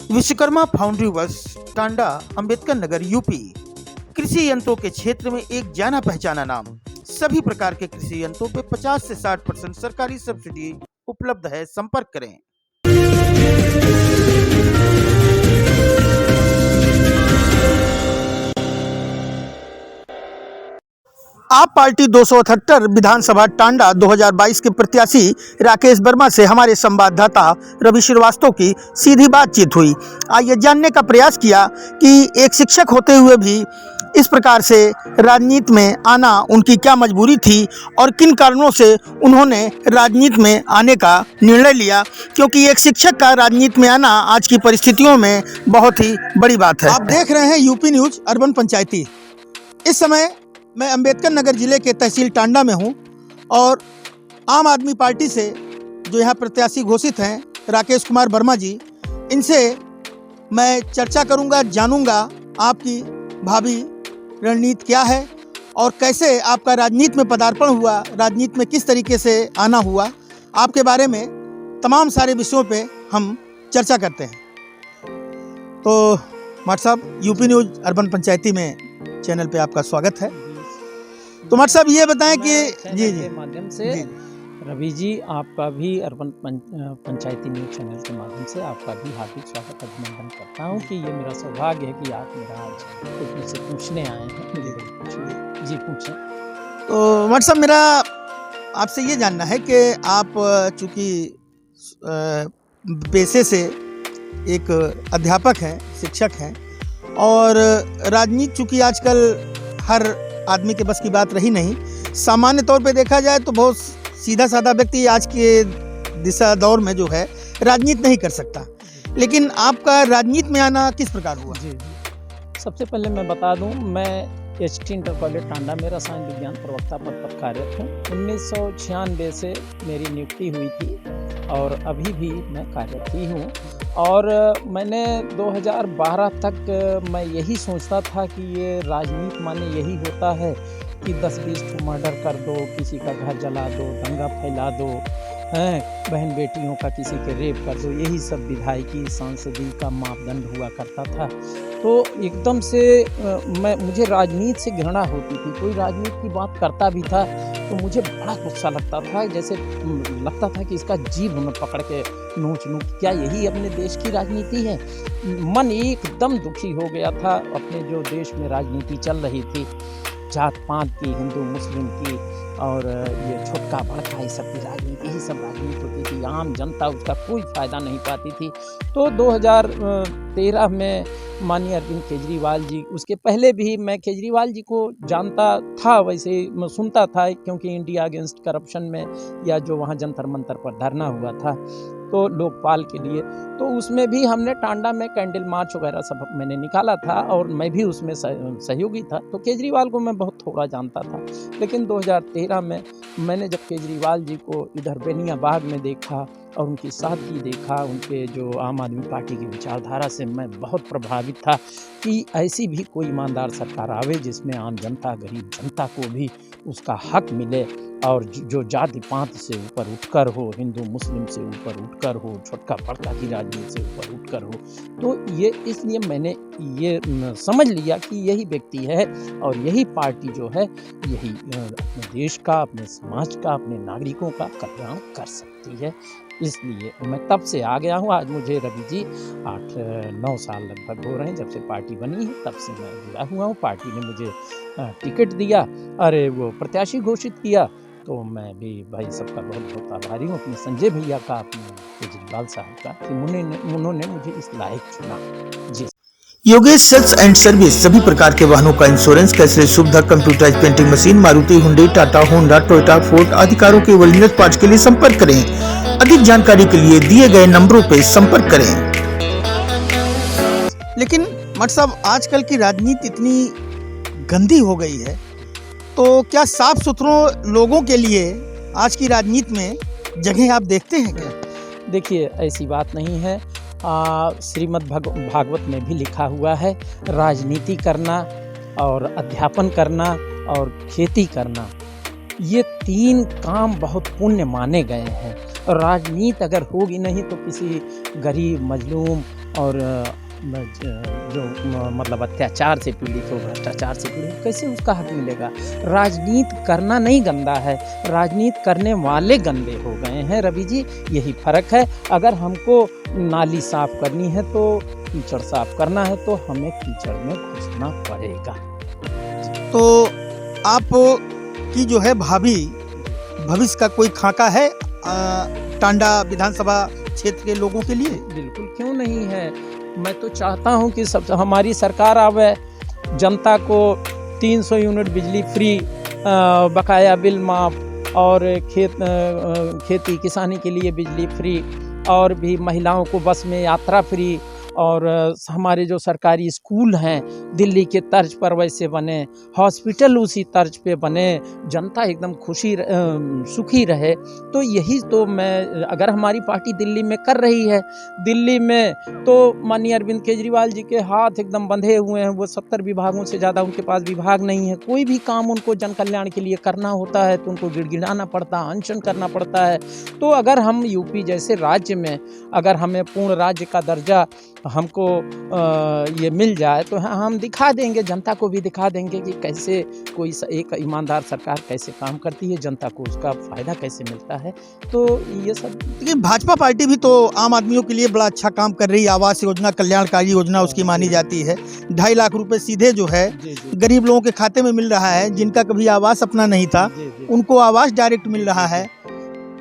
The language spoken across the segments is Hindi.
Vishwakarma foundry works, Tanda, Ambedkar Nagar, UP. कृषि यंत्रों के क्षेत्र में एक जाना पहचाना नाम। सभी प्रकार के कृषि यंत्रों पे 50 से 60% सरकारी सब्सिडी उपलब्ध है। संपर्क करें। आप पार्टी 278 विधानसभा टांडा 2022 के प्रत्याशी राकेश वर्मा से हमारे संवाददाता रवि श्रीवास्तव की सीधी बातचीत हुई। आइए जानने का प्रयास किया कि एक शिक्षक होते हुए भी इस प्रकार से राजनीति में आना उनकी क्या मजबूरी थी और किन कारणों से उन्होंने राजनीति में आने का निर्णय लिया, क्योंकि एक शिक्षक का राजनीति में आना आज की परिस्थितियों में बहुत ही बड़ी बात है। आप देख रहे हैं यूपी न्यूज अर्बन पंचायती। इस समय मैं अंबेडकर नगर जिले के तहसील टांडा में हूं और आम आदमी पार्टी से जो यहाँ प्रत्याशी घोषित हैं राकेश कुमार वर्मा जी, इनसे मैं चर्चा करूंगा, जानूंगा आपकी भावी रणनीति क्या है और कैसे आपका राजनीति में पदार्पण हुआ, राजनीति में किस तरीके से आना हुआ, आपके बारे में तमाम सारे विषयों पे हम चर्चा करते हैं। तो माट साहब, यूपी न्यूज अर्बन पंचायती में चैनल पे आपका स्वागत है। तो माट साहब ये बताएं कि जी के माध्यम से रवि जी, आपका भी अर्बन पंचायती न्यूज चैनल के माध्यम से आपका भी हार्दिक स्वागत अभिनंदन करता हूं कि ये मेरा सौभाग्य है कि आप मेरा आज कुछ मुझसे पूछने आए हैं। जी पूछें। तो माट साहब, मेरा आपसे ये जानना है कि आप चूँकि पेशे से एक अध्यापक हैं, शिक्षक हैं, और राजनीति चूँकि आजकल हर आदमी के बस की बात रही नहीं। सामान्य तौर पे देखा जाए तो बहुत सीधा साधा व्यक्ति आज के दिशा दौर में जो है राजनीति नहीं कर सकता, लेकिन आपका राजनीति में आना किस प्रकार हुआ? जी, सबसे पहले मैं बता दूं, मैं HT इंटर कॉलेज टांडा में रसायन विज्ञान प्रवक्ता पद पर कार्यरत हूँ। 1996 से मेरी नियुक्ति हुई थी और अभी भी मैं कार्यरत ही हूँ। और मैंने 2012 तक मैं यही सोचता था कि ये राजनीति माने यही होता है कि 10-20 को मर्डर कर दो, किसी का घर जला दो, दंगा फैला दो, बहन बेटियों का किसी के रेप कर दो, यही सब विधायकी सांसदी का मापदंड हुआ करता था। तो एकदम से मुझे राजनीति से घृणा होती थी। कोई राजनीति की बात करता भी था तो मुझे बड़ा गुस्सा लगता था, जैसे लगता था कि इसका जीभ में पकड़ के नोच लूँ। क्या यही अपने देश की राजनीति है? मन एकदम दुखी हो गया था। अपने जो देश में राजनीति चल रही थी, जात पात की, हिंदू मुस्लिम की, और ये छोटका बड़का, ये सब की राजनीति, यही सब राजनीति होती थी। आम जनता उसका कोई फ़ायदा नहीं पाती थी। तो 2013 में माननीय अरविंद केजरीवाल जी, उसके पहले भी मैं केजरीवाल जी को जानता था, वैसे मैं सुनता था, क्योंकि इंडिया अगेंस्ट करप्शन में या जो वहाँ जंतर मंतर पर धरना हुआ था तो लोकपाल के लिए, तो उसमें भी हमने टांडा में कैंडल मार्च वगैरह सब मैंने निकाला था और मैं भी उसमें सहयोगी था। तो केजरीवाल को मैं बहुत थोड़ा जानता था, लेकिन 2013 में मैंने जब केजरीवाल जी को इधर बेनिया बाग में देखा और उनकी सादगी देखा, उनके जो आम आदमी पार्टी की विचारधारा से मैं बहुत प्रभावित था कि ऐसी भी कोई ईमानदार सरकार आवे जिसमें आम जनता, गरीब जनता को भी उसका हक मिले और जो जाति पात से ऊपर उठकर हो, हिंदू मुस्लिम से ऊपर उठकर हो, छोटका बड़का की राजनीति से ऊपर उठकर हो। तो ये इसलिए मैंने ये समझ लिया कि यही व्यक्ति है और यही पार्टी जो है यही अपने देश का, अपने समाज का, अपने नागरिकों का कल्याण कर सकती है। इसलिए मैं तब से आ गया हूँ। आज मुझे रवि जी 8-9 साल लगभग हो रहे हैं जब से पार्टी बनी है, तब से मैं जुड़ा हुआ हूँ। पार्टी ने मुझे टिकट दिया, अरे वो प्रत्याशी घोषित किया, तो मैं भी भाई सबका बहुत बहुत आभारी हूँ, अपने संजय भैया का, अपने केजरीवाल साहब का, कि उन्होंने मुझे इस लायक चुना। जी। योगेश सेल्स एंड सर्विस, सभी प्रकार के वाहनों का इंश्योरेंस, कैशलेस सुविधा, computerised painting machine, Maruti, Hyundai, Tata, Honda, Toyota, Ford आदि कारों के ओरिजिनल पार्ट्स के लिए संपर्क करें। अधिक जानकारी के लिए दिए गए नंबरों पर संपर्क करें। लेकिन मट साहब, आजकल की राजनीति इतनी गंदी हो गई है, तो क्या साफ सुथरों लोगों के लिए आज की राजनीति में जगह आप देखते हैं क्या? देखिए, ऐसी बात नहीं है। श्रीमद् भागवत में भी लिखा हुआ है, राजनीति करना और अध्यापन करना और खेती करना, ये 3 काम बहुत पुण्य माने गए हैं। राजनीति अगर होगी नहीं तो किसी गरीब, मजलूम और मतलब अत्याचार से पीड़ित हो, भ्रष्टाचार से पीड़ित, कैसे उसका हक मिलेगा? राजनीति करना नहीं गंदा है, राजनीति करने वाले गंदे हो गए हैं रवि जी, यही फ़र्क है। अगर हमको नाली साफ़ करनी है तो कीचड़ साफ़ करना है तो हमें कीचड़ में घुसना पड़ेगा। तो आप की जो है भाभी भविष्य का कोई खाका है टांडा विधानसभा क्षेत्र के लोगों के लिए? बिल्कुल क्यों नहीं है। मैं तो चाहता हूं कि सब हमारी सरकार आवे, जनता को 300 यूनिट बिजली फ्री, बकाया बिल माफ़ और खेती किसानी के लिए बिजली फ्री, और भी महिलाओं को बस में यात्रा फ्री, और हमारे जो सरकारी स्कूल हैं दिल्ली के तर्ज पर वैसे बने, हॉस्पिटल उसी तर्ज पे बने, जनता एकदम सुखी रहे। तो यही तो मैं, अगर हमारी पार्टी दिल्ली में कर रही है, दिल्ली में तो माननीय अरविंद केजरीवाल जी के हाथ एकदम बंधे हुए हैं, वो 70 विभागों से ज़्यादा उनके पास विभाग नहीं है। कोई भी काम उनको जन कल्याण के लिए करना होता है तो उनको गिड़गिड़ाना पड़ता है, अनशन करना पड़ता है। तो अगर हम यूपी जैसे राज्य में अगर हमें पूर्ण राज्य का दर्जा हमको ये मिल जाए तो हम दिखा देंगे, जनता को भी दिखा देंगे कि कैसे कोई एक ईमानदार सरकार कैसे काम करती है, जनता को उसका फ़ायदा कैसे मिलता है। तो ये सब लेकिन भाजपा पार्टी भी तो आम आदमियों के लिए बड़ा अच्छा काम कर रही है। आवास योजना, कल्याणकारी योजना उसकी मानी जाती है। 2.5 लाख रुपए सीधे जो है गरीब लोगों के खाते में मिल रहा है, जिनका कभी आवास अपना नहीं था उनको आवास डायरेक्ट मिल रहा है।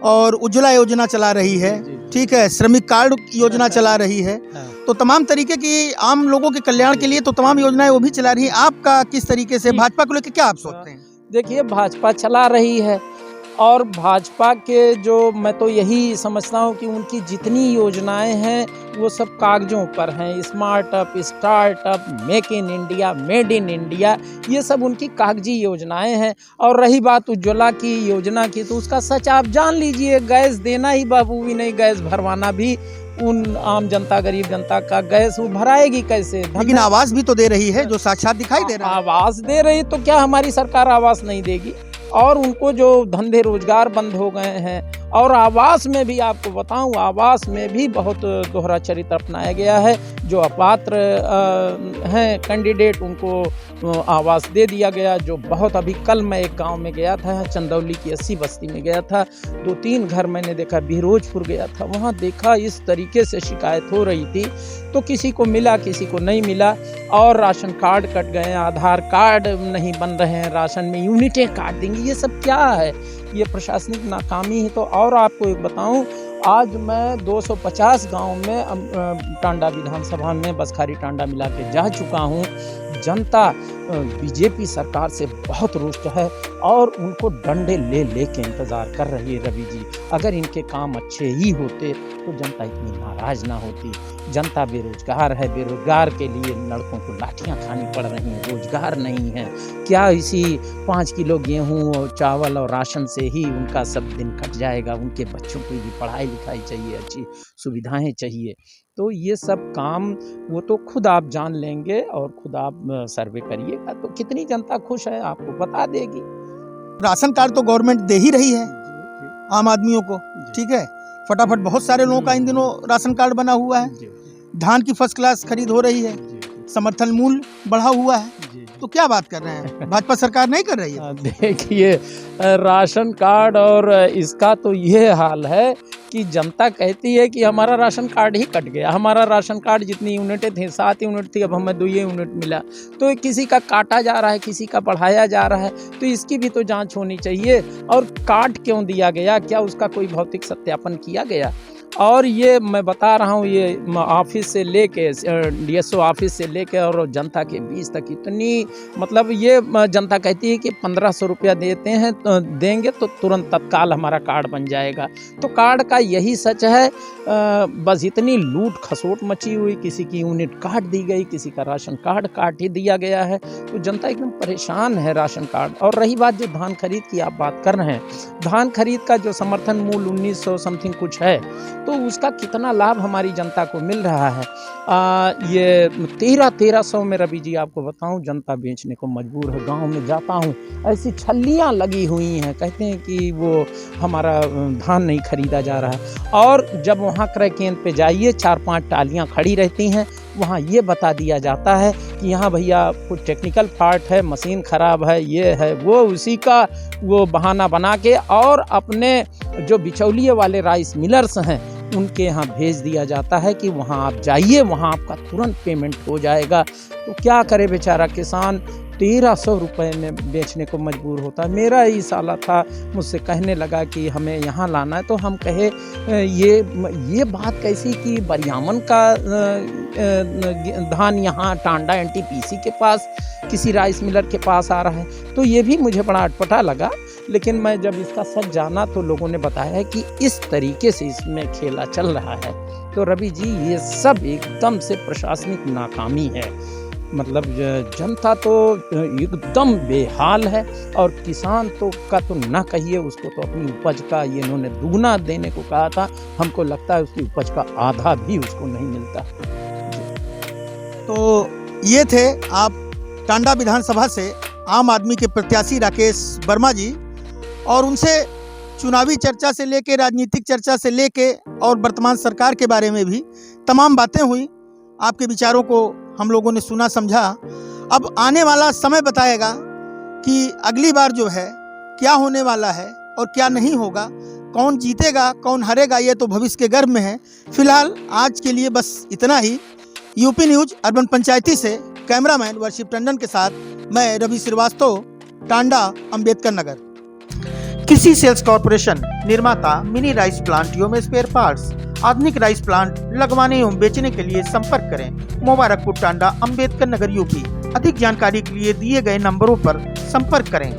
और उज्ज्वला योजना चला रही है, ठीक है, श्रमिक कार्ड योजना चला रही है। तो तमाम तरीके की आम लोगों के कल्याण के लिए तो तमाम योजनाएं वो भी चला रही है। आपका किस तरीके से भाजपा को लेकर क्या आप सोचते हैं? देखिए, भाजपा चला रही है और भाजपा के जो, मैं तो यही समझता हूँ कि उनकी जितनी योजनाएं हैं वो सब कागजों पर हैं। Smartup, startup, make in India, made in India, ये सब उनकी कागजी योजनाएं हैं। और रही बात उज्ज्वला की योजना की, तो उसका सच आप जान लीजिए, गैस देना ही बाबू भी नहीं, गैस भरवाना भी उन आम जनता, गरीब जनता का गैस वो भराएगी कैसे? लेकिन आवास भी तो दे रही है, जो साक्षात दिखाई दे रहा है। आवास दे रही, तो क्या हमारी सरकार आवास नहीं देगी? और उनको जो धंधे रोजगार बंद हो गए हैं, और आवास में भी आपको बताऊं, आवास में भी बहुत दोहरा चरित्र अपनाया गया है। जो अपात्र हैं कैंडिडेट, उनको आवास दे दिया गया। जो बहुत, अभी कल मैं एक गांव में गया था, चंदौली की 80 बस्ती में गया था, 2-3 घर मैंने देखा। बिहरोजपुर गया था, वहाँ देखा इस तरीके से शिकायत हो रही थी। तो किसी को मिला, किसी को नहीं मिला, और राशन कार्ड कट गए, आधार कार्ड नहीं बन रहे हैं, राशन में यूनिटें काट देंगी। ये सब क्या है? ये प्रशासनिक नाकामी है। तो और आपको एक बताऊं, आज मैं 250 गांव में टांडा विधानसभा में बसखारी टांडा मिला के जा चुका हूं। जनता बीजेपी सरकार से बहुत रुष्ट है और उनको डंडे ले के इंतज़ार कर रही है रवि जी। अगर इनके काम अच्छे ही होते तो जनता इतनी नाराज़ ना होती। जनता बेरोजगार है, बेरोजगार के लिए लड़कों को लाठियां खानी पड़ रही हैं, रोजगार नहीं है। क्या इसी 5 किलो गेहूं और चावल और राशन से ही उनका सब दिन कट जाएगा? उनके बच्चों को भी पढ़ाई लिखाई चाहिए, अच्छी सुविधाएं चाहिए। तो ये सब काम वो तो खुद आप जान लेंगे और खुद आप सर्वे करिएगा तो कितनी जनता खुश है आपको बता देगी। राशन कार्ड तो गवर्नमेंट दे ही रही है आम आदमियों को, ठीक है, फटाफट बहुत सारे लोगों का इन दिनों राशन कार्ड बना हुआ है। धान की फर्स्ट क्लास खरीद हो रही है, समर्थन मूल्य बढ़ा हुआ है। तो क्या बात कर रहे हैं, भाजपा सरकार नहीं कर रही है? देखिए, राशन कार्ड और इसका तो ये हाल है कि जनता कहती है कि हमारा राशन कार्ड ही कट गया। हमारा राशन कार्ड जितनी यूनिटें थी, 7 यूनिट थी, अब हमें 2 यूनिट मिला। तो किसी का काटा जा रहा है, किसी का बढ़ाया जा रहा है। तो इसकी भी तो जांच होनी चाहिए। और काट क्यों दिया गया? क्या उसका कोई भौतिक सत्यापन किया गया? और ये मैं बता रहा हूँ, ये ऑफिस से लेके DSO ऑफिस से लेके और जनता के बीच तक इतनी, मतलब ये जनता कहती है कि 1500 रुपया देंगे तो तुरंत तत्काल हमारा कार्ड बन जाएगा। तो कार्ड का यही सच है। बस इतनी लूट खसोट मची हुई, किसी की यूनिट काट दी गई, किसी का राशन कार्ड काट ही दिया गया है। तो जनता एकदम परेशान है राशन कार्ड। और रही बात जो धान खरीद की आप बात कर रहे हैं, धान खरीद का जो समर्थन मूल्य 1900 समथिंग कुछ है, तो तो उसका कितना लाभ हमारी जनता को मिल रहा है। ये 1300 में रवि जी आपको बताऊं जनता बेचने को मजबूर है। गांव में जाता हूं ऐसी छल्लियां लगी हुई हैं, कहते हैं कि वो हमारा धान नहीं खरीदा जा रहा है। और जब वहाँ क्रय केंद्र पे जाइए 4-5 टालियां खड़ी रहती हैं, वहाँ ये बता दिया जाता है कि यहाँ भैया कुछ टेक्निकल फॉल्ट है, मशीन ख़राब है, ये है वो, उसी का वो बहाना बना के और अपने जो बिचौलिए वाले राइस मिलर्स हैं उनके यहाँ भेज दिया जाता है कि वहाँ आप जाइए, वहाँ आपका तुरंत पेमेंट हो जाएगा। तो क्या करे बेचारा किसान, 1300 रुपये में बेचने को मजबूर होता है। मेरा ही साला था, मुझसे कहने लगा कि हमें यहाँ लाना है, तो हम कहे ये बात कैसी कि बरियामन का धान यहाँ टांडा एनटीपीसी के पास किसी राइस मिलर के पास आ रहा है। तो ये भी मुझे बड़ा अटपटा लगा, लेकिन मैं जब इसका सच जाना तो लोगों ने बताया है कि इस तरीके से इसमें खेला चल रहा है। तो रवि जी ये सब एकदम से प्रशासनिक नाकामी है। मतलब जनता तो एकदम बेहाल है, और किसान तो का तो ना कहिए, उसको तो अपनी उपज का ये इन्होंने दुगना देने को कहा था, हमको लगता है उसकी उपज का आधा भी उसको नहीं मिलता। तो ये थे आप टांडा विधानसभा से आम आदमी के प्रत्याशी राकेश वर्मा जी, और उनसे चुनावी चर्चा से लेके, राजनीतिक चर्चा से लेके और वर्तमान सरकार के बारे में भी तमाम बातें हुई। आपके विचारों को हम लोगों ने सुना, समझा। अब आने वाला समय बताएगा कि अगली बार जो है क्या होने वाला है और क्या नहीं होगा, कौन जीतेगा कौन हारेगा, ये तो भविष्य के गर्भ में है। फिलहाल आज के लिए बस इतना ही। यूपी न्यूज़ अर्बन पंचायती से कैमरामैन वर्षिप टंडन के साथ मैं रवि श्रीवास्तव, टांडा, अंबेडकर नगर। कृषि सेल्स कॉर्पोरेशन, निर्माता मिनी राइस प्लांट एवं स्पेयर पार्ट्स। आधुनिक राइस प्लांट लगवाने एवं बेचने के लिए संपर्क करें। मुबारकपुर, टांडा, अंबेडकर नगर, यूपी। अधिक जानकारी के लिए दिए गए नंबरों पर संपर्क करें।